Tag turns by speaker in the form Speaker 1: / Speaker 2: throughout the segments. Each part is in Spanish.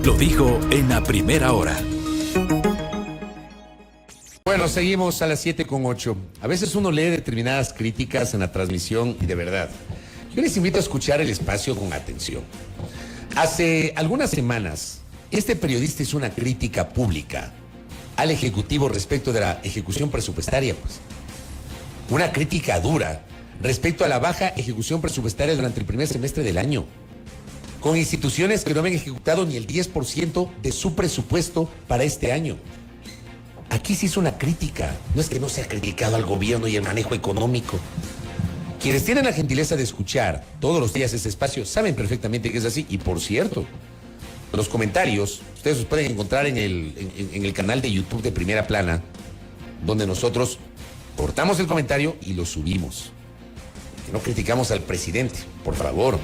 Speaker 1: Lo dijo en la primera hora.
Speaker 2: Bueno, seguimos a las 7:08. A veces uno lee determinadas críticas en la transmisión y de verdad, yo les invito a escuchar el espacio con atención. Hace algunas semanas, este periodista hizo una crítica pública al Ejecutivo respecto de la ejecución presupuestaria, pues. Una crítica dura respecto a la baja ejecución presupuestaria durante el primer semestre del año, con instituciones que no habían ejecutado ni el 10% de su presupuesto para este año. Aquí se hizo una crítica, no es que no se ha criticado al gobierno y el manejo económico. Quienes tienen la gentileza de escuchar todos los días este espacio saben perfectamente que es así. Y por cierto, los comentarios ustedes los pueden encontrar en el canal de YouTube de Primera Plana, donde nosotros cortamos el comentario y lo subimos. Que no criticamos al presidente, por favor.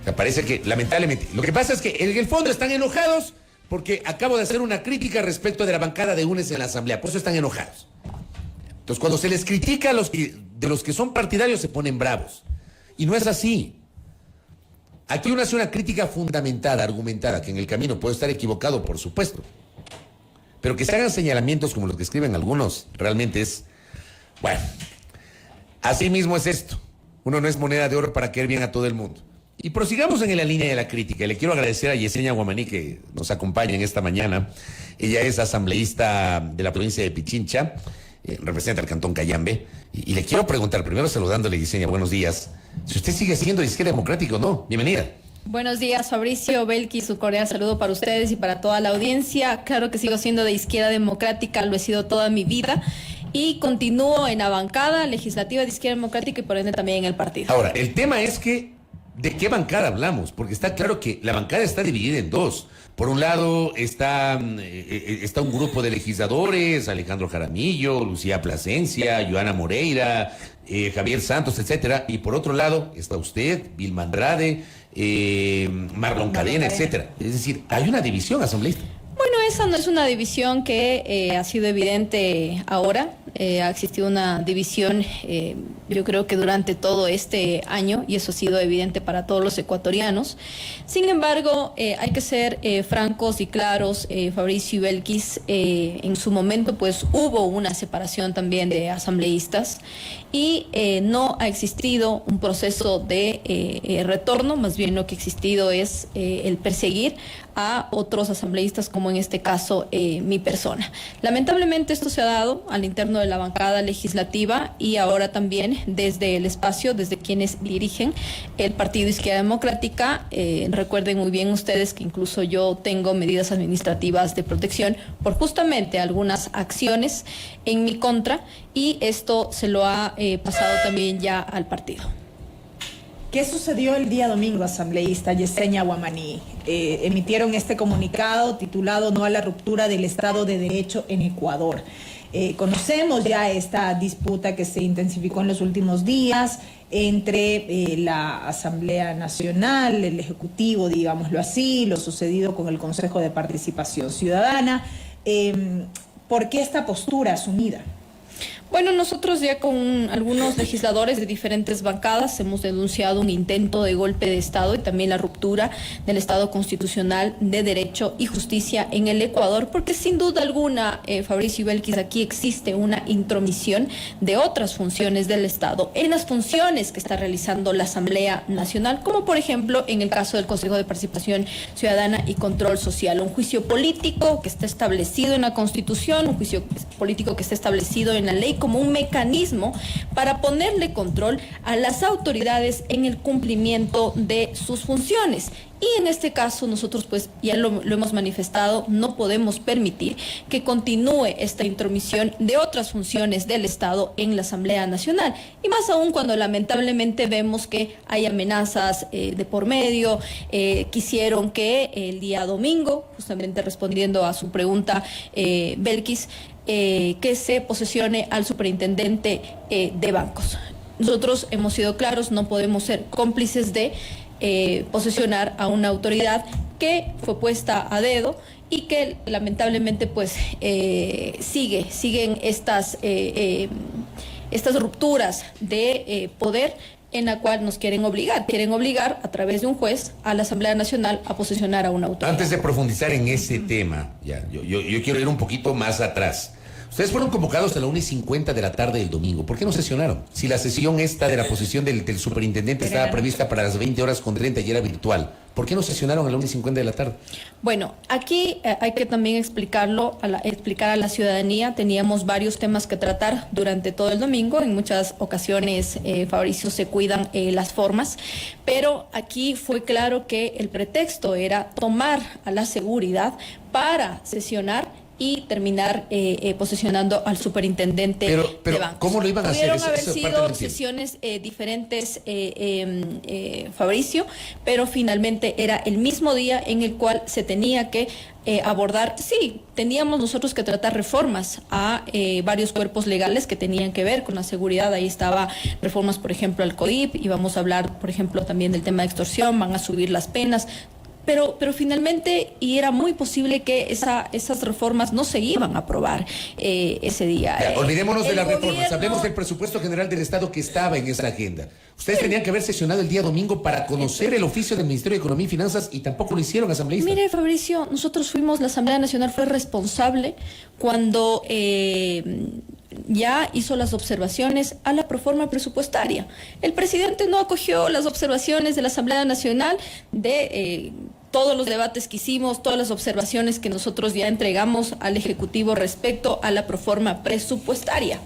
Speaker 2: Me parece que, lamentablemente, lo que pasa es que en el fondo están enojados porque acabo de hacer una crítica respecto de la bancada de UNES en la Asamblea, por eso están enojados. Entonces, cuando se les critica de los que son partidarios, se ponen bravos. Y no es así. Aquí uno hace una crítica fundamentada, argumentada, que en el camino puede estar equivocado, por supuesto. Pero que se hagan señalamientos como los que escriben algunos, realmente es, bueno, así mismo es esto. Uno no es moneda de oro para caer bien a todo el mundo. Y prosigamos en la línea de la crítica. Y le quiero agradecer a Yesenia Guamaní que nos acompaña en esta mañana. Ella es asambleísta de la provincia de Pichincha, representa al Cantón Cayambe. Y le quiero preguntar, primero saludándole, Yesenia, buenos días, si usted sigue siendo de izquierda democrática o no. Bienvenida.
Speaker 3: Buenos días, Fabricio, Belkis, un cordial saludo para ustedes y para toda la audiencia. Claro que sigo siendo de izquierda democrática, lo he sido toda mi vida. Y continúo en la bancada legislativa de izquierda democrática y por ende también en el partido.
Speaker 2: Ahora, el tema es que, ¿de qué bancada hablamos? Porque está claro que la bancada está dividida en dos. Por un lado está un grupo de legisladores, Alejandro Jaramillo, Lucía Plasencia, Joana Moreira, Javier Santos, etcétera. Y por otro lado está usted, Vilma Andrade, Marlon Cadena, etcétera. Es decir, hay una división asambleísta.
Speaker 3: Bueno, esa no es una división que ha sido evidente ahora. Ha existido una división, yo creo que durante todo este año, y eso ha sido evidente para todos los ecuatorianos. Sin embargo, hay que ser francos y claros, Fabricio y Belkis, en su momento pues hubo una separación también de asambleístas y no ha existido un proceso de retorno, más bien lo que ha existido es el perseguir a otros asambleístas, como en este caso mi persona. Lamentablemente esto se ha dado al interno de la bancada legislativa y ahora también desde el espacio, desde quienes dirigen el Partido Izquierda Democrática. Recuerden muy bien ustedes que incluso yo tengo medidas administrativas de protección por justamente algunas acciones en mi contra y esto se lo ha pasado también ya al partido.
Speaker 4: ¿Qué sucedió el día domingo, asambleísta Yesenia Guamaní? Emitieron este comunicado titulado "No a la ruptura del Estado de Derecho en Ecuador". Conocemos ya esta disputa que se intensificó en los últimos días entre la Asamblea Nacional, el Ejecutivo, digámoslo así, lo sucedido con el Consejo de Participación Ciudadana. ¿Por qué esta postura asumida?
Speaker 3: Bueno, nosotros ya con algunos legisladores de diferentes bancadas hemos denunciado un intento de golpe de Estado y también la ruptura del Estado constitucional de Derecho y Justicia en el Ecuador, porque sin duda alguna, Fabricio y Belkis, aquí existe una intromisión de otras funciones del Estado en las funciones que está realizando la Asamblea Nacional, como por ejemplo en el caso del Consejo de Participación Ciudadana y Control Social, un juicio político que está establecido en la Constitución, un juicio político que está establecido en la ley como un mecanismo para ponerle control a las autoridades en el cumplimiento de sus funciones. Y en este caso nosotros pues ya lo hemos manifestado, no podemos permitir que continúe esta intromisión de otras funciones del Estado en la Asamblea Nacional. Y más aún cuando lamentablemente vemos que hay amenazas de por medio. Quisieron que el día domingo, justamente respondiendo a su pregunta, Belkis, que se posesione al superintendente de bancos. Nosotros hemos sido claros, no podemos ser cómplices de posesionar a una autoridad que fue puesta a dedo y que lamentablemente pues siguen estas rupturas de poder en la cual nos quieren obligar a través de un juez a la Asamblea Nacional a posesionar a una autoridad.
Speaker 2: Antes de profundizar en ese tema, yo quiero ir un poquito más atrás. Ustedes fueron convocados a la 1:50 de la tarde del domingo. ¿Por qué no sesionaron? Si la sesión esta de la posesión del superintendente estaba prevista para las 20:30 y era virtual, ¿por qué no sesionaron a la 1:50 de la tarde?
Speaker 3: Bueno, aquí hay que también explicar a la ciudadanía. Teníamos varios temas que tratar durante todo el domingo. En muchas ocasiones, Fabricio, se cuidan las formas, pero aquí fue claro que el pretexto era tomar a la seguridad para sesionar y terminar posesionando al superintendente
Speaker 2: pero
Speaker 3: de bancos.
Speaker 2: ¿cómo lo iban a hacer?
Speaker 3: Pudieron haber sido sesiones diferentes, Fabricio, pero finalmente era el mismo día en el cual se tenía que abordar. Sí, teníamos nosotros que tratar reformas a varios cuerpos legales que tenían que ver con la seguridad. Ahí estaba reformas, por ejemplo, al COIP, y vamos a hablar, por ejemplo, también del tema de extorsión, van a subir las penas. Pero finalmente, y era muy posible que esas reformas no se iban a aprobar ese día.
Speaker 2: Ya, olvidémonos de las reformas, hablemos del presupuesto general del Estado que estaba en esa agenda. Ustedes tenían que haber sesionado el día domingo para conocer el oficio del Ministerio de Economía y Finanzas y tampoco lo hicieron, asambleístas.
Speaker 3: Mire, Fabricio, la Asamblea Nacional fue responsable cuando ya hizo las observaciones a la proforma presupuestaria. El presidente no acogió las observaciones de la Asamblea Nacional de todos los debates que hicimos, todas las observaciones que nosotros ya entregamos al Ejecutivo respecto a la proforma presupuestaria.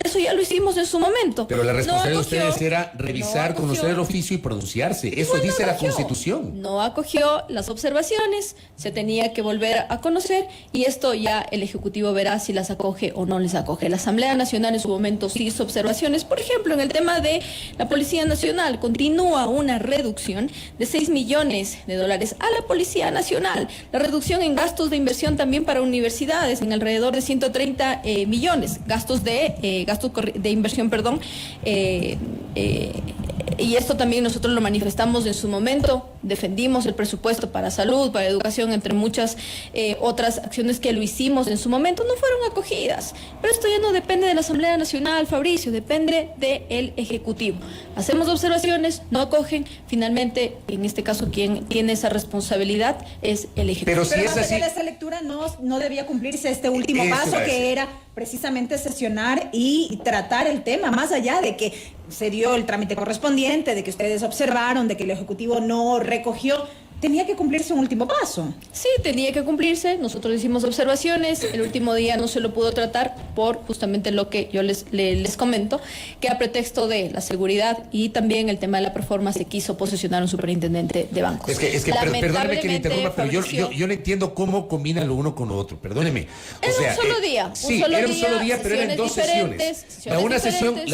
Speaker 3: Eso ya lo hicimos en su momento.
Speaker 2: Pero la responsabilidad de ustedes era revisar, conocer el oficio y pronunciarse. Eso dice la Constitución.
Speaker 3: No acogió las observaciones, se tenía que volver a conocer, y esto ya el Ejecutivo verá si las acoge o no les acoge. La Asamblea Nacional en su momento sí hizo observaciones. Por ejemplo, en el tema de la Policía Nacional, continúa una reducción de $6 millones a la Policía Nacional. La reducción en gastos de inversión también para universidades, en alrededor de 130 millones. Gastos de inversión, y esto también nosotros lo manifestamos en su momento. Defendimos el presupuesto para salud, para educación, entre muchas otras acciones que lo hicimos en su momento. No fueron acogidas, pero esto ya no depende de la Asamblea Nacional, Fabricio, depende del Ejecutivo. Hacemos observaciones, no acogen, finalmente, en este caso, quien tiene esa responsabilidad es el Ejecutivo.
Speaker 2: Pero si es así,
Speaker 4: esa lectura no debía cumplirse este último paso, que era precisamente sesionar y tratar el tema, más allá de que se dio el trámite correspondiente, de que ustedes observaron, de que el Ejecutivo no recogió. Tenía que cumplirse un último paso.
Speaker 3: Sí, tenía que cumplirse. Nosotros hicimos observaciones. El último día no se lo pudo tratar por justamente lo que yo les comento, que a pretexto de la seguridad y también el tema de la performance se quiso posesionar un superintendente de bancos.
Speaker 2: Es que perdóneme que le interrumpa, pero yo no entiendo cómo combina lo uno con lo otro. Perdóneme.
Speaker 3: Era un solo día.
Speaker 2: Sí, era un solo día, pero eran dos sesiones. La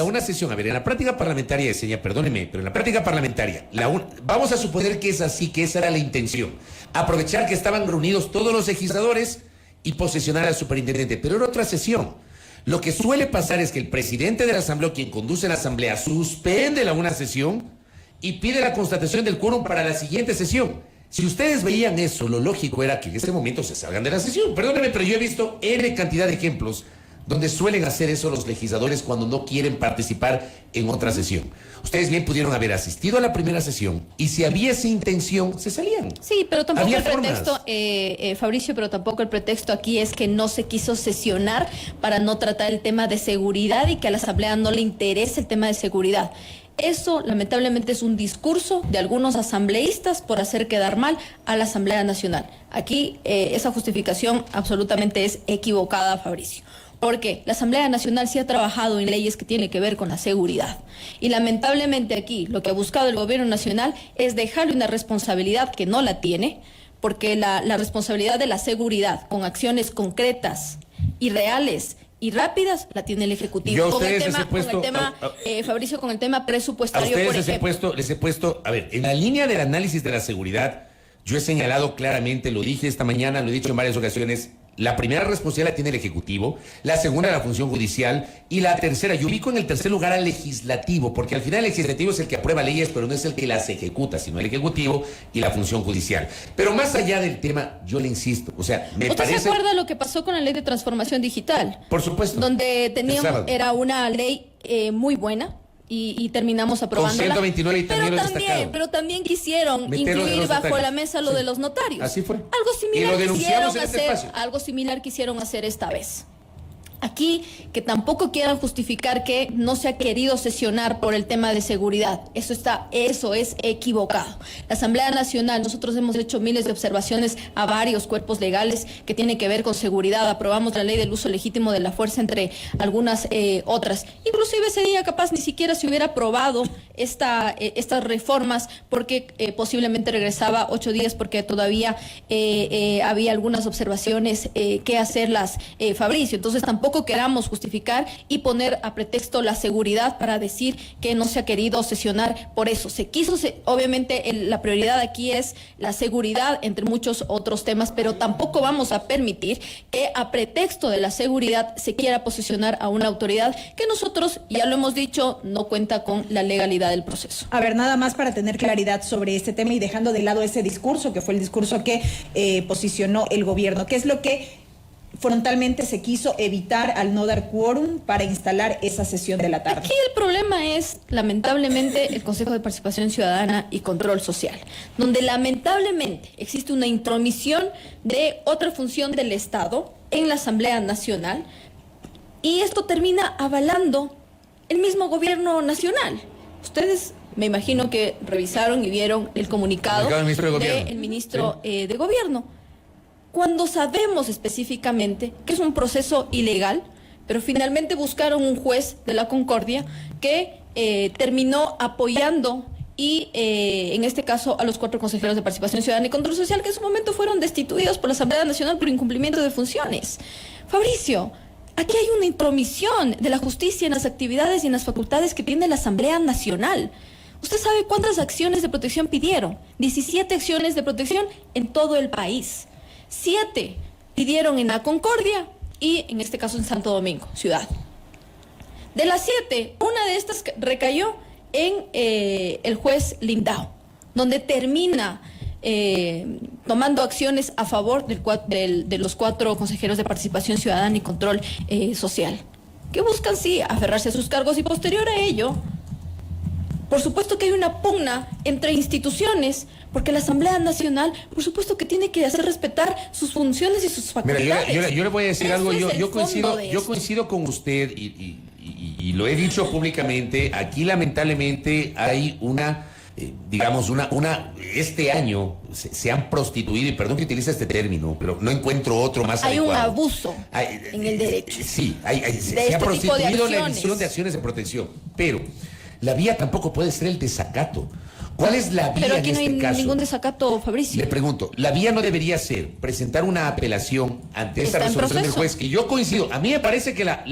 Speaker 2: una sesión, a ver, en la práctica parlamentaria, perdóneme, pero en la práctica parlamentaria, vamos a suponer que es así, que esa era la intención, aprovechar que estaban reunidos todos los legisladores y posesionar al superintendente, pero era otra sesión. Lo que suele pasar es que el presidente de la Asamblea, quien conduce la Asamblea, suspende una sesión y pide la constatación del quórum para la siguiente sesión. Si ustedes veían eso, lo lógico era que en ese momento se salgan de la sesión. Perdónenme, pero yo he visto N cantidad de ejemplos donde suelen hacer eso los legisladores cuando no quieren participar en otra sesión. Ustedes bien pudieron haber asistido a la primera sesión y si había esa intención, se salían.
Speaker 3: Sí, pero tampoco el pretexto, Fabricio, pero tampoco el pretexto aquí es que no se quiso sesionar para no tratar el tema de seguridad y que a la Asamblea no le interese el tema de seguridad. Eso, lamentablemente, es un discurso de algunos asambleístas por hacer quedar mal a la Asamblea Nacional. Aquí esa justificación absolutamente es equivocada, Fabricio. Porque la Asamblea Nacional sí ha trabajado en leyes que tienen que ver con la seguridad. Y lamentablemente aquí lo que ha buscado el gobierno nacional es dejarle una responsabilidad que no la tiene, porque la responsabilidad de la seguridad con acciones concretas y reales y rápidas la tiene el Ejecutivo. Fabricio, con el tema presupuestario,
Speaker 2: por ejemplo. Les he puesto, a ver, en la línea del análisis de la seguridad, yo he señalado claramente, lo dije esta mañana, lo he dicho en varias ocasiones. La primera responsabilidad la tiene el Ejecutivo, la segunda la función judicial y la tercera, yo ubico en el tercer lugar al Legislativo, porque al final el Legislativo es el que aprueba leyes, pero no es el que las ejecuta, sino el Ejecutivo y la función judicial. Pero más allá del tema, yo le insisto, o sea, me parece...
Speaker 3: ¿Usted se acuerda lo que pasó con la ley de transformación digital?
Speaker 2: Por supuesto.
Speaker 3: Donde era una ley muy buena, y terminamos aprobándola.
Speaker 2: Con 129 ingenieros destacados.
Speaker 3: Pero también quisieron
Speaker 2: Meterlo de
Speaker 3: incluir
Speaker 2: los
Speaker 3: bajo
Speaker 2: notarios.
Speaker 3: la mesa lo
Speaker 2: Sí.
Speaker 3: de los notarios.
Speaker 2: Así fue.
Speaker 3: Algo
Speaker 2: Y lo
Speaker 3: similar
Speaker 2: denunciamos
Speaker 3: quisieron
Speaker 2: en este
Speaker 3: hacer,
Speaker 2: espacio.
Speaker 3: algo similar quisieron hacer esta vez. Aquí, que tampoco quieran justificar que no se ha querido sesionar por el tema de seguridad. Eso es equivocado. La Asamblea Nacional, nosotros hemos hecho miles de observaciones a varios cuerpos legales que tienen que ver con seguridad. Aprobamos la ley del uso legítimo de la fuerza, entre algunas otras. Inclusive ese día capaz ni siquiera se hubiera aprobado estas reformas, porque posiblemente regresaba 8 días, porque todavía había algunas observaciones que hacerlas, Fabricio. Entonces tampoco queramos justificar y poner a pretexto la seguridad para decir que no se ha querido sesionar por eso. Obviamente la prioridad aquí es la seguridad, entre muchos otros temas, pero tampoco vamos a permitir que a pretexto de la seguridad se quiera posicionar a una autoridad que nosotros, ya lo hemos dicho, no cuenta con la legalidad del proceso.
Speaker 4: A ver, nada más para tener claridad sobre este tema y dejando de lado ese discurso, que fue el discurso que posicionó el gobierno. ¿Qué es lo que frontalmente se quiso evitar al no dar quórum para instalar esa sesión de la tarde?
Speaker 3: Aquí el problema es, lamentablemente, el Consejo de Participación Ciudadana y Control Social, donde lamentablemente existe una intromisión de otra función del Estado en la Asamblea Nacional, y esto termina avalando el mismo gobierno nacional. Ustedes, me imagino que revisaron y vieron el comunicado
Speaker 2: del ministro de Gobierno.
Speaker 3: del ministro de Gobierno, cuando sabemos específicamente que es un proceso ilegal, pero finalmente buscaron un juez de la Concordia que terminó apoyando y en este caso a los 4 consejeros de Participación Ciudadana y Control Social, que en su momento fueron destituidos por la Asamblea Nacional por incumplimiento de funciones. Fabricio, aquí hay una intromisión de la justicia en las actividades y en las facultades que tiene la Asamblea Nacional. ¿Usted sabe cuántas acciones de protección pidieron? 17 acciones de protección en todo el país. 7 pidieron en la Concordia y en este caso en Santo Domingo, ciudad. De las 7, una de estas recayó en el juez Lindau, donde termina tomando acciones a favor de los 4 consejeros de Participación Ciudadana y Control Social, que buscan, sí, aferrarse a sus cargos, y posterior a ello, por supuesto que hay una pugna entre instituciones, porque la Asamblea Nacional, por supuesto que tiene que hacer respetar sus funciones y sus facultades.
Speaker 2: Mira, yo le voy a decir algo, yo
Speaker 3: coincido
Speaker 2: coincido con usted y lo he dicho públicamente. Aquí lamentablemente hay este año se han prostituido, y perdón que utilice este término, pero no encuentro otro más adecuado.
Speaker 3: Hay un abuso en el derecho.
Speaker 2: Sí, se ha prostituido la emisión de acciones de protección, pero la vía tampoco puede ser el desacato. ¿Cuál es la vía
Speaker 3: Pero aquí
Speaker 2: en
Speaker 3: no
Speaker 2: este
Speaker 3: hay
Speaker 2: caso?
Speaker 3: ningún desacato, Fabricio.
Speaker 2: Le pregunto, la vía no debería ser presentar una apelación ante esta
Speaker 3: Está en
Speaker 2: resolución del
Speaker 3: proceso.
Speaker 2: juez, que yo coincido. A mí me parece que la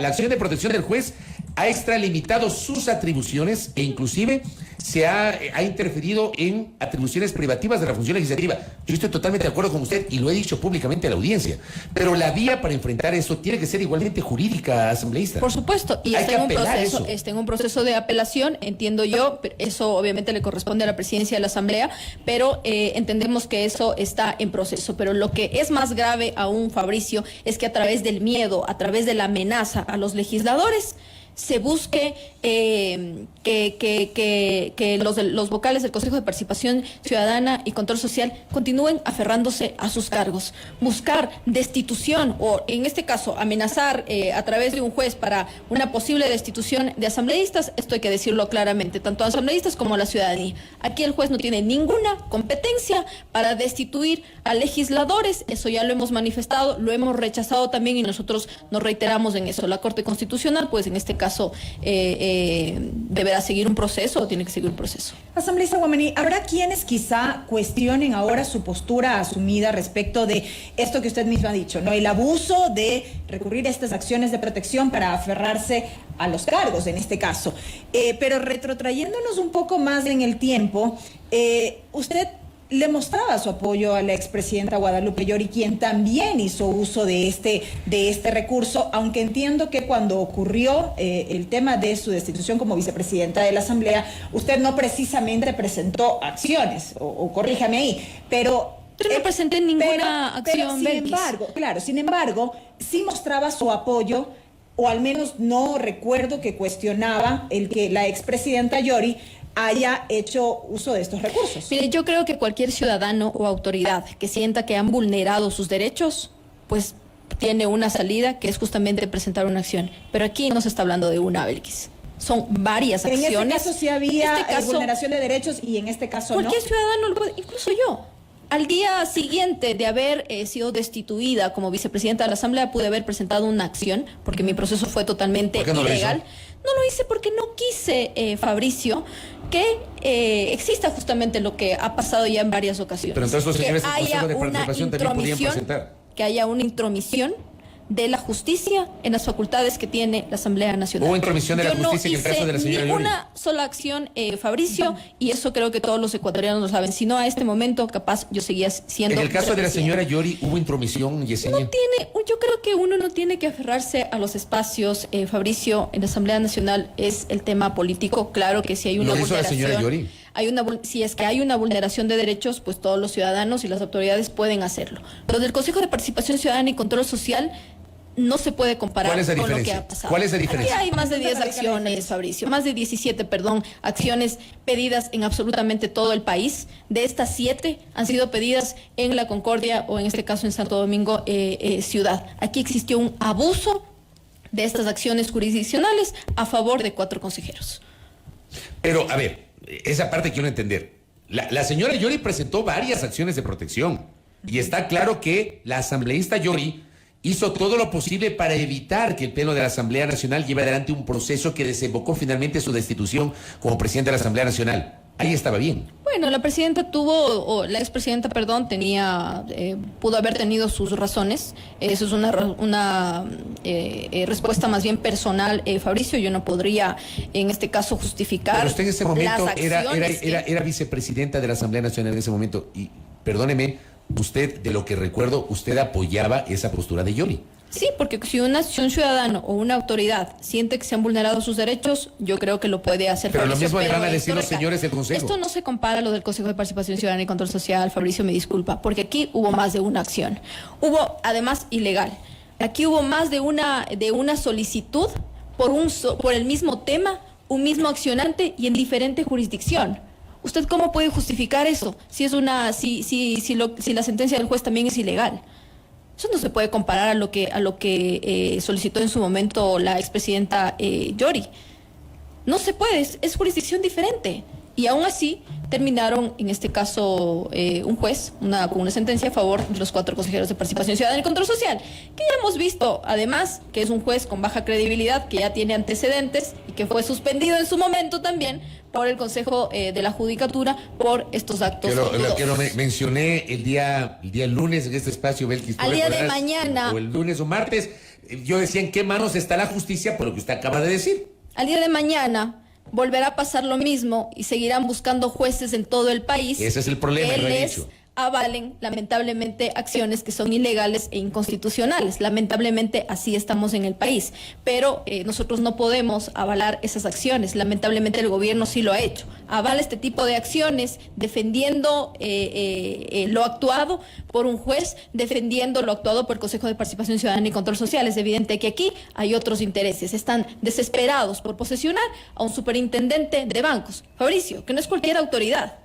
Speaker 2: acción de protección del juez ha extralimitado sus atribuciones e inclusive se ha interferido en atribuciones privativas de la función legislativa. Yo estoy totalmente de acuerdo con usted y lo he dicho públicamente a la audiencia. Pero la vía para enfrentar eso tiene que ser igualmente jurídica, asambleísta.
Speaker 3: Por supuesto, y
Speaker 2: Hay
Speaker 3: está
Speaker 2: que
Speaker 3: en un
Speaker 2: apelar
Speaker 3: proceso,
Speaker 2: eso.
Speaker 3: está en un proceso de apelación, entiendo yo, pero eso obviamente le corresponde a la presidencia de la Asamblea, pero entendemos que eso está en proceso. Pero lo que es más grave aún, Fabricio, es que a través del miedo, a través de la amenaza a los legisladores, se busque que los vocales del Consejo de Participación Ciudadana y Control Social continúen aferrándose a sus cargos. Buscar destitución o, en este caso, amenazar a través de un juez para una posible destitución de asambleístas, esto hay que decirlo claramente, tanto a asambleístas como a la ciudadanía. Aquí el juez no tiene ninguna competencia para destituir a legisladores, eso ya lo hemos manifestado, lo hemos rechazado también y nosotros nos reiteramos en eso. La Corte Constitucional, pues en este caso, deberá seguir un proceso o tiene que seguir un proceso.
Speaker 4: Asambleísta Wamani, ¿habrá quienes quizá cuestionen ahora su postura asumida respecto de esto que usted mismo ha dicho, ¿no? El abuso de recurrir a estas acciones de protección para aferrarse a los cargos, en este caso? Pero retrotrayéndonos un poco más en el tiempo, usted le mostraba su apoyo a la expresidenta Guadalupe Llori, quien también hizo uso de este recurso, aunque entiendo que cuando ocurrió el tema de su destitución como vicepresidenta de la Asamblea, usted no precisamente presentó acciones, o corríjame ahí, pero...
Speaker 3: Yo no presenté ninguna acción,
Speaker 4: sin embargo, sí mostraba su apoyo o al menos no recuerdo que cuestionaba el que la expresidenta Yori haya hecho uso de estos recursos.
Speaker 3: Mire, yo creo que cualquier ciudadano o autoridad que sienta que han vulnerado sus derechos, pues tiene una salida, que es justamente presentar una acción. Pero aquí no se está hablando de una, Belkis. Son varias acciones.
Speaker 4: En este caso sí había vulneración de derechos y en este caso no.
Speaker 3: Cualquier ciudadano, incluso yo. Al día siguiente de haber sido destituida como vicepresidenta de la Asamblea, pude haber presentado una acción, porque mi proceso fue totalmente ilegal. No lo hice porque no quise, Fabricio, que exista justamente lo que ha pasado ya en varias ocasiones.
Speaker 2: Pero entonces los señores del Consejo de Participación también podían presentar.
Speaker 3: Que haya una intromisión de la justicia en las facultades que tiene la Asamblea Nacional.
Speaker 2: Hubo intromisión de la justicia en el caso de la señora Yori.
Speaker 3: No hice una sola acción, Fabricio, y eso creo que todos los ecuatorianos lo saben. Si no, a este momento, capaz, yo seguía siendo...
Speaker 2: En el caso de la señora Yori, ¿hubo intromisión, Yesenia?
Speaker 3: Yo creo que uno no tiene que aferrarse a los espacios, Fabricio, en la Asamblea Nacional es el tema político. Claro que si hay una vulneración...
Speaker 2: ¿Lo hizo la señora Yori?
Speaker 3: Si es que hay una vulneración de derechos, pues todos los ciudadanos y las autoridades pueden hacerlo. Lo del Consejo de Participación Ciudadana y Control Social no se puede comparar con lo que ha pasado.
Speaker 2: ¿Cuál es la diferencia?
Speaker 3: Aquí hay más de 10 acciones, Fabricio, más de 17, acciones pedidas en absolutamente todo el país. De estas 7 han sido pedidas en La Concordia o en este caso en Santo Domingo Ciudad. Aquí existió un abuso de estas acciones jurisdiccionales a favor de 4 consejeros.
Speaker 2: Pero, a ver, esa parte quiero entender. La señora Yori presentó varias acciones de protección y está claro que la asambleísta Yori hizo todo lo posible para evitar que el Pleno de la Asamblea Nacional lleve adelante un proceso que desembocó finalmente su destitución como presidenta de la Asamblea Nacional. Ahí estaba bien.
Speaker 3: Bueno, la expresidenta, pudo haber tenido sus razones. Eso es una respuesta más bien personal, Fabricio. Yo no podría, en este caso, justificar.
Speaker 2: Pero usted en ese momento era vicepresidenta de la Asamblea Nacional en ese momento. Y perdóneme, usted, de lo que recuerdo, usted apoyaba esa postura de Yori.
Speaker 3: Sí, porque si un ciudadano o una autoridad siente que se han vulnerado sus derechos, yo creo que lo puede hacer.
Speaker 2: Pero
Speaker 3: Fabricio,
Speaker 2: lo mismo le van a decir los señores del Consejo.
Speaker 3: Esto no se compara a lo del Consejo de Participación Ciudadana y Control Social, Fabricio, me disculpa, porque aquí hubo más de una acción. Hubo, además, ilegal. Aquí hubo más de una solicitud por el mismo tema, un mismo accionante y en diferente jurisdicción. ¿Usted cómo puede justificar eso si la sentencia del juez también es ilegal? Eso no se puede comparar a lo que solicitó en su momento la expresidenta Yori. No se puede, es jurisdicción diferente. Y aún así terminaron, en este caso, un juez con una sentencia a favor de los 4 consejeros de Participación Ciudadana y Control Social, que ya hemos visto, además, que es un juez con baja credibilidad, que ya tiene antecedentes y que fue suspendido en su momento también por el Consejo de la Judicatura por estos actos.
Speaker 2: Que lo mencioné el día lunes en este espacio, Belkis.
Speaker 3: Al día de mañana.
Speaker 2: O el lunes o martes, yo decía en qué manos está la justicia por lo que usted acaba de decir.
Speaker 3: Al día de mañana volverá a pasar lo mismo y seguirán buscando jueces en todo el país.
Speaker 2: Ese es el problema, lo he dicho.
Speaker 3: Avalen, lamentablemente, acciones que son ilegales e inconstitucionales. Lamentablemente, así estamos en el país. Pero nosotros no podemos avalar esas acciones. Lamentablemente, el gobierno sí lo ha hecho. Avala este tipo de acciones defendiendo lo actuado por un juez, defendiendo lo actuado por el Consejo de Participación Ciudadana y Control Social. Es evidente que aquí hay otros intereses. Están desesperados por posesionar a un superintendente de bancos, Fabricio, que no es cualquier autoridad.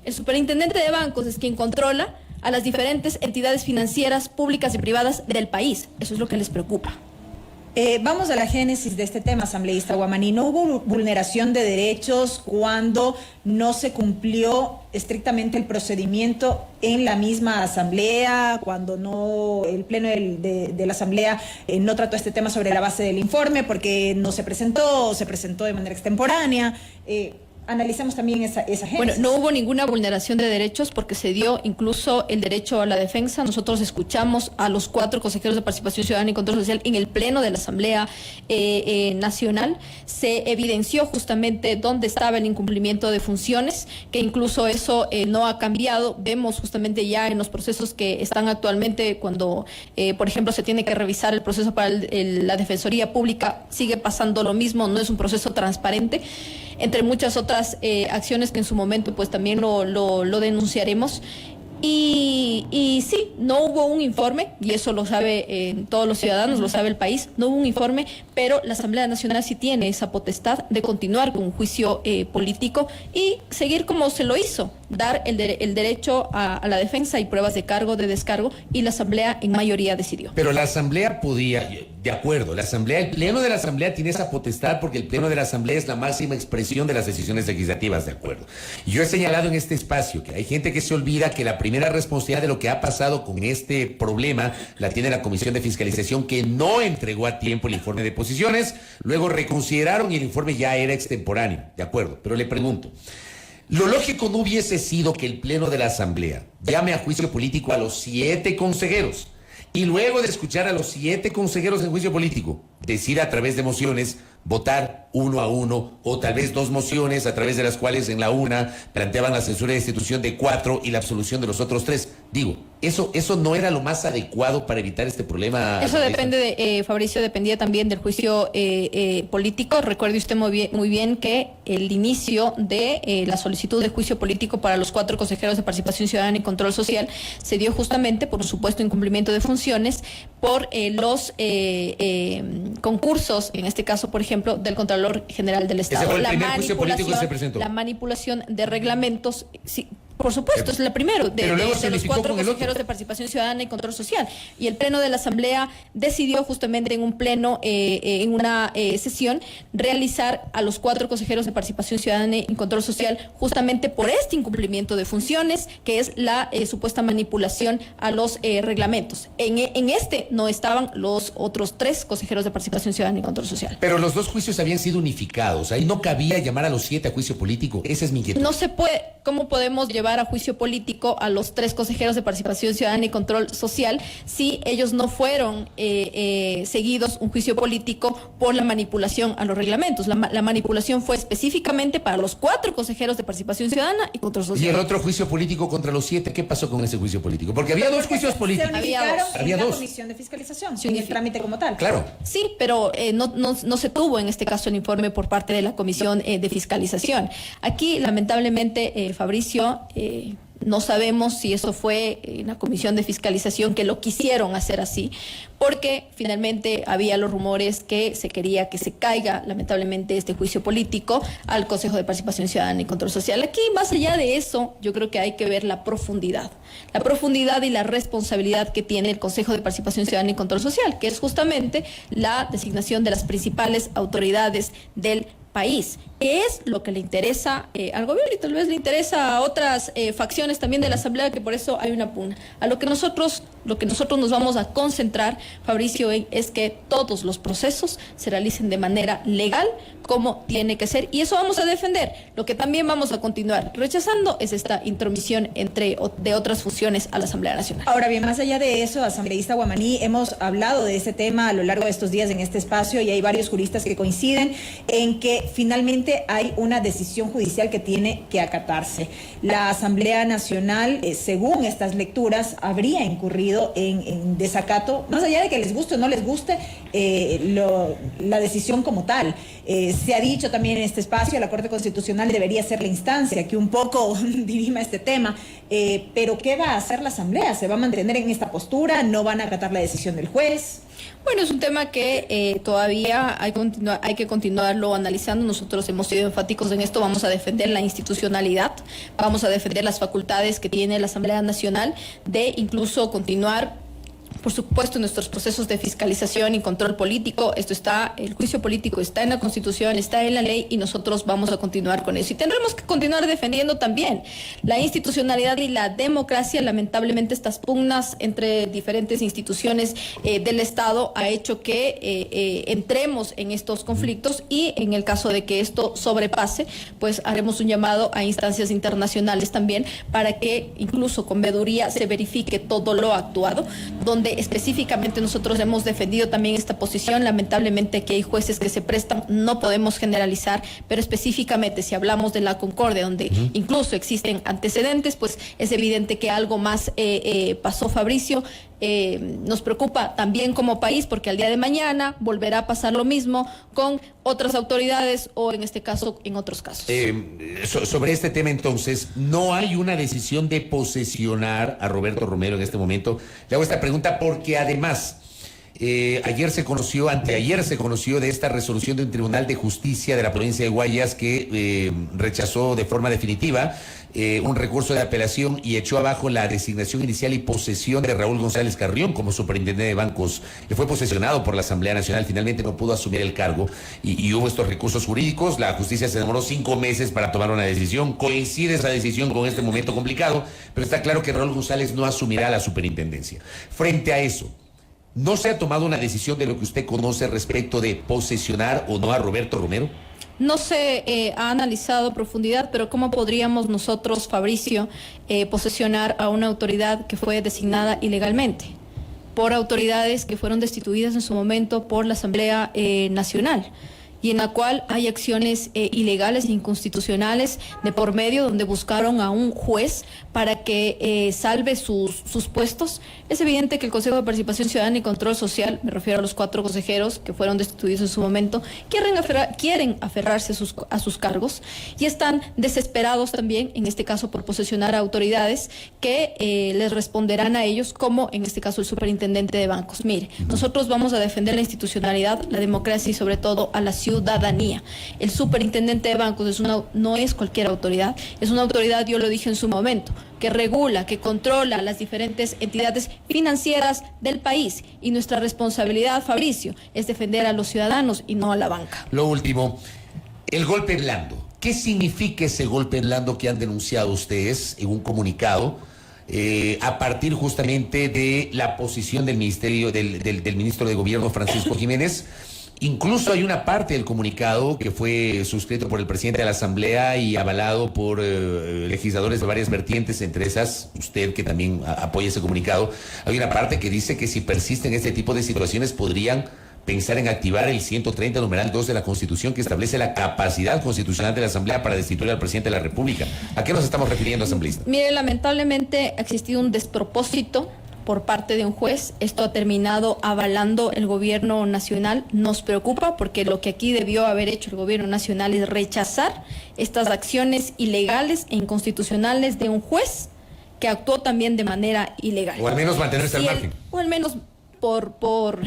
Speaker 3: El superintendente de bancos es quien controla a las diferentes entidades financieras públicas y privadas del país. Eso es lo que les preocupa.
Speaker 4: Vamos a la génesis de este tema, asambleísta Guamaní. ¿No hubo vulneración de derechos cuando no se cumplió estrictamente el procedimiento en la misma asamblea, cuando el pleno de la asamblea no trató este tema sobre la base del informe porque no se presentó, o se presentó de manera extemporánea? Analicemos también esa génesis.
Speaker 3: Bueno, no hubo ninguna vulneración de derechos porque se dio incluso el derecho a la defensa. Nosotros escuchamos a los 4 consejeros de Participación Ciudadana y Control Social en el pleno de la Asamblea Nacional. Se evidenció justamente dónde estaba el incumplimiento de funciones, que incluso eso no ha cambiado. Vemos justamente ya en los procesos que están actualmente cuando, por ejemplo, se tiene que revisar el proceso para la Defensoría Pública, sigue pasando lo mismo, no es un proceso transparente, entre muchas otras acciones que en su momento pues también lo denunciaremos. Y Y sí, no hubo un informe, y eso lo sabe todos los ciudadanos, lo sabe el país, no hubo un informe, pero la Asamblea Nacional sí tiene esa potestad de continuar con un juicio político y seguir como se lo hizo, dar el derecho a la defensa y pruebas de cargo, de descargo, y la Asamblea en mayoría decidió.
Speaker 2: Pero la Asamblea podía, de acuerdo, el Pleno de la Asamblea tiene esa potestad porque el Pleno de la Asamblea es la máxima expresión de las decisiones legislativas, de acuerdo. Yo he señalado en este espacio que hay gente que se olvida que la primera responsabilidad de lo que ha pasado con este problema la tiene la Comisión de Fiscalización, que no entregó a tiempo el informe de posiciones, luego reconsideraron y el informe ya era extemporáneo, de acuerdo. Pero le pregunto, lo lógico no hubiese sido que el Pleno de la Asamblea llame a juicio político a los 7 consejeros y luego de escuchar a los 7 consejeros en juicio político, decir a través de mociones, votar 1 a 1 o tal vez 2 mociones a través de las cuales en la una planteaban la censura de destitución de 4 y la absolución de los otros 3. Digo, eso no era lo más adecuado para evitar este problema.
Speaker 3: Eso depende de, Fabricio, dependía también del juicio político. Recuerde usted muy bien que el inicio de la solicitud de juicio político para los 4 consejeros de participación ciudadana y control social se dio justamente por supuesto incumplimiento de funciones por los concursos, en este caso, por ejemplo, del Contralor General del Estado.
Speaker 2: Ese fue el primer juicio político que se presentó.
Speaker 3: La manipulación de reglamentos, sí. Por supuesto, es la primero de los 4 consejeros de participación ciudadana y control social. Y el Pleno de la Asamblea decidió justamente en un pleno, en una sesión, realizar a los 4 consejeros de participación ciudadana y control social justamente por este incumplimiento de funciones, que es la supuesta manipulación a los reglamentos. En este no estaban los otros 3 consejeros de participación ciudadana y control social.
Speaker 2: Pero los 2 juicios habían sido unificados. Ahí no cabía llamar a los 7 a juicio político. Esa es mi inquietud.
Speaker 3: No se puede. ¿Cómo podemos llevar a juicio político a los 3 consejeros de participación ciudadana y control social si ellos no fueron seguidos un juicio político por la manipulación a los reglamentos? La manipulación fue específicamente para los 4 consejeros de participación ciudadana y control social.
Speaker 2: ¿Y el otro juicio político contra los 7? ¿Qué pasó con ese juicio político? Porque había 2 juicios políticos.
Speaker 4: Había la comisión de fiscalización, en el trámite como tal.
Speaker 2: Claro.
Speaker 3: Sí, pero no se tuvo en este caso el informe por parte de la comisión de fiscalización. Aquí, lamentablemente, Fabricio, no sabemos si eso fue en la comisión de fiscalización que lo quisieron hacer así, porque finalmente había los rumores que se quería que se caiga lamentablemente este juicio político al Consejo de Participación Ciudadana y Control Social. Aquí, más allá de eso, yo creo que hay que ver la profundidad y la responsabilidad que tiene el Consejo de Participación Ciudadana y Control Social, que es justamente la designación de las principales autoridades del país, que es lo que le interesa al gobierno y tal vez le interesa a otras facciones también de la Asamblea, que por eso hay una pugna. A lo que nosotros nos vamos a concentrar, Fabricio, es que todos los procesos se realicen de manera legal, como tiene que ser, y eso vamos a defender. Lo que también vamos a continuar rechazando es esta intromisión de otras funciones a la Asamblea Nacional.
Speaker 4: Ahora bien, más allá de eso, asambleísta Guamaní, hemos hablado de ese tema a lo largo de estos días en este espacio y hay varios juristas que coinciden en que finalmente hay una decisión judicial que tiene que acatarse. La Asamblea Nacional, según estas lecturas, habría incurrido en desacato, más allá de que les guste o no les guste la decisión como tal. Se ha dicho también en este espacio, la Corte Constitucional debería ser la instancia que un poco dirima este tema, pero ¿qué va a hacer la Asamblea? ¿Se va a mantener en esta postura? ¿No van a acatar la decisión del juez?
Speaker 3: Bueno, es un tema que todavía hay que continuarlo analizando. Nosotros hemos sido enfáticos en esto. Vamos a defender la institucionalidad, vamos a defender las facultades que tiene la Asamblea Nacional de incluso continuar, por supuesto, en nuestros procesos de fiscalización y control político. El juicio político está en la Constitución, está en la ley y nosotros vamos a continuar con eso. Y tendremos que continuar defendiendo también la institucionalidad y la democracia. Lamentablemente, estas pugnas entre diferentes instituciones del Estado ha hecho que entremos en estos conflictos y en el caso de que esto sobrepase, pues haremos un llamado a instancias internacionales también para que incluso con veeduría se verifique todo lo actuado, donde específicamente nosotros hemos defendido también esta posición. Lamentablemente que hay jueces que se prestan, no podemos generalizar, pero específicamente si hablamos de la Concordia, donde incluso existen antecedentes, pues es evidente que algo más pasó, Fabricio. nos preocupa también como país porque al día de mañana volverá a pasar lo mismo con otras autoridades o en este caso en otros casos.
Speaker 2: Sobre este tema entonces, ¿no hay una decisión de posesionar a Roberto Romero en este momento? Le hago esta pregunta porque además anteayer se conoció de esta resolución de un tribunal de justicia de la provincia de Guayas que rechazó de forma definitiva un recurso de apelación y echó abajo la designación inicial y posesión de Raúl González Carrión como superintendente de bancos. Le fue posesionado por la Asamblea Nacional, finalmente no pudo asumir el cargo y hubo estos recursos jurídicos. La justicia se demoró 5 meses para tomar una decisión. Coincide esa decisión con este momento complicado, pero está claro que Raúl González no asumirá la superintendencia. Frente a eso, ¿no se ha tomado una decisión de lo que usted conoce respecto de posesionar o no a Roberto Romero?
Speaker 3: No se ha analizado a profundidad, pero ¿cómo podríamos nosotros, Fabricio, posesionar a una autoridad que fue designada ilegalmente por autoridades que fueron destituidas en su momento por la Asamblea Nacional? Y en la cual hay acciones ilegales e inconstitucionales de por medio, donde buscaron a un juez para que salve sus puestos. Es evidente que el Consejo de Participación Ciudadana y Control Social, me refiero a los 4 consejeros que fueron destituidos en su momento, quieren aferrarse a sus cargos y están desesperados también, en este caso, por posesionar a autoridades que les responderán a ellos, como en este caso el superintendente de bancos. Mire, nosotros vamos a defender la institucionalidad, la democracia y sobre todo a la ciudadanía. El superintendente de bancos no es cualquier autoridad, es una autoridad, yo lo dije en su momento, que regula, que controla las diferentes entidades financieras del país. Y nuestra responsabilidad, Fabricio, es defender a los ciudadanos y no a la banca.
Speaker 2: Lo último, el golpe blando. ¿Qué significa ese golpe blando que han denunciado ustedes en un comunicado a partir justamente de la posición del ministerio, del ministro de Gobierno, Francisco Jiménez? Incluso hay una parte del comunicado que fue suscrito por el presidente de la Asamblea y avalado por legisladores de varias vertientes, entre esas usted, que también apoya ese comunicado. Hay una parte que dice que si persisten este tipo de situaciones podrían pensar en activar el 130 numeral 2 de la Constitución, que establece la capacidad constitucional de la Asamblea para destituir al presidente de la República. ¿A qué nos estamos refiriendo, asambleísta?
Speaker 3: Mire, lamentablemente ha existido un despropósito por parte de un juez. Esto ha terminado avalando el gobierno nacional. Nos preocupa porque lo que aquí debió haber hecho el gobierno nacional es rechazar estas acciones ilegales e inconstitucionales de un juez que actuó también de manera ilegal.
Speaker 2: O al menos mantenerse al margen.
Speaker 3: O al menos por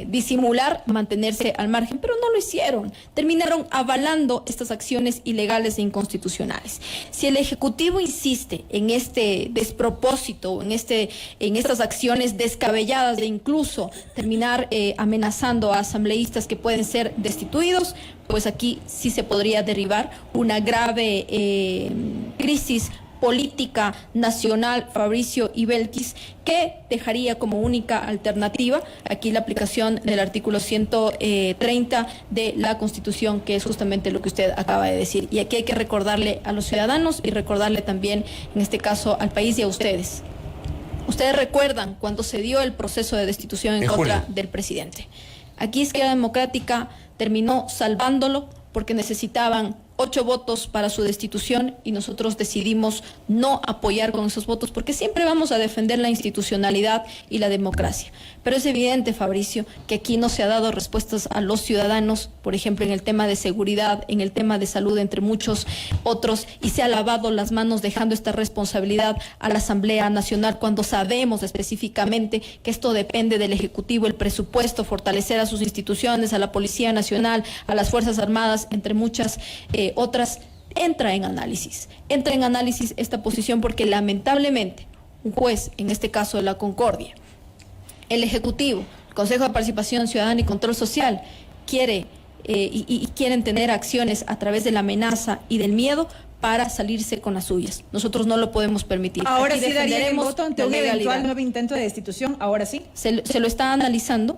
Speaker 3: disimular, mantenerse al margen, pero no lo hicieron. Terminaron avalando estas acciones ilegales e inconstitucionales. Si el Ejecutivo insiste en este despropósito, en estas acciones descabelladas de incluso terminar amenazando a asambleístas que pueden ser destituidos, pues aquí sí se podría derivar una grave crisis política nacional, Fabricio y Belkis, que dejaría como única alternativa aquí la aplicación del artículo 130 de la Constitución, que es justamente lo que usted acaba de decir. Y aquí hay que recordarle a los ciudadanos y recordarle también, en este caso, al país y a ustedes. Ustedes recuerdan cuando se dio el proceso de destitución en contra del presidente. Aquí Izquierda Democrática terminó salvándolo porque necesitaban 8 votos para su destitución y nosotros decidimos no apoyar con esos votos porque siempre vamos a defender la institucionalidad y la democracia. Pero es evidente, Fabricio, que aquí no se ha dado respuestas a los ciudadanos, por ejemplo, en el tema de seguridad, en el tema de salud, entre muchos otros, y se ha lavado las manos dejando esta responsabilidad a la Asamblea Nacional cuando sabemos específicamente que esto depende del Ejecutivo, el presupuesto, fortalecer a sus instituciones, a la Policía Nacional, a las Fuerzas Armadas, entre muchas otras. Entra en análisis esta posición porque lamentablemente un juez, en este caso de la Concordia, el Ejecutivo, el Consejo de Participación Ciudadana y Control Social, quieren tener acciones a través de la amenaza y del miedo para salirse con las suyas. Nosotros no lo podemos permitir.
Speaker 4: Ahora
Speaker 3: aquí
Speaker 4: sí daría el voto ante un eventual nuevo intento de destitución, ahora sí.
Speaker 3: Se lo está analizando,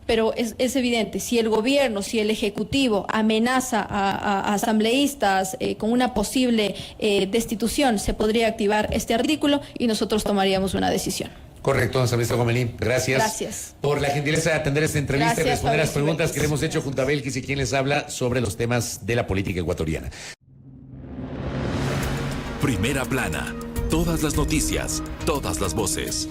Speaker 3: pero es evidente, si el gobierno, si el Ejecutivo amenaza a asambleístas con una posible destitución, se podría activar este artículo y nosotros tomaríamos una decisión.
Speaker 2: Correcto, asambleísta Gomelín. Gracias.
Speaker 3: Gracias
Speaker 2: Por la gentileza de atender esta entrevista.
Speaker 3: Gracias,
Speaker 2: y responder las
Speaker 3: Fabricio
Speaker 2: preguntas que le hemos
Speaker 3: Belkis.
Speaker 2: hecho junto a Belkis y quien les habla sobre los temas de la política ecuatoriana.
Speaker 1: Primera plana. Todas las noticias, todas las voces.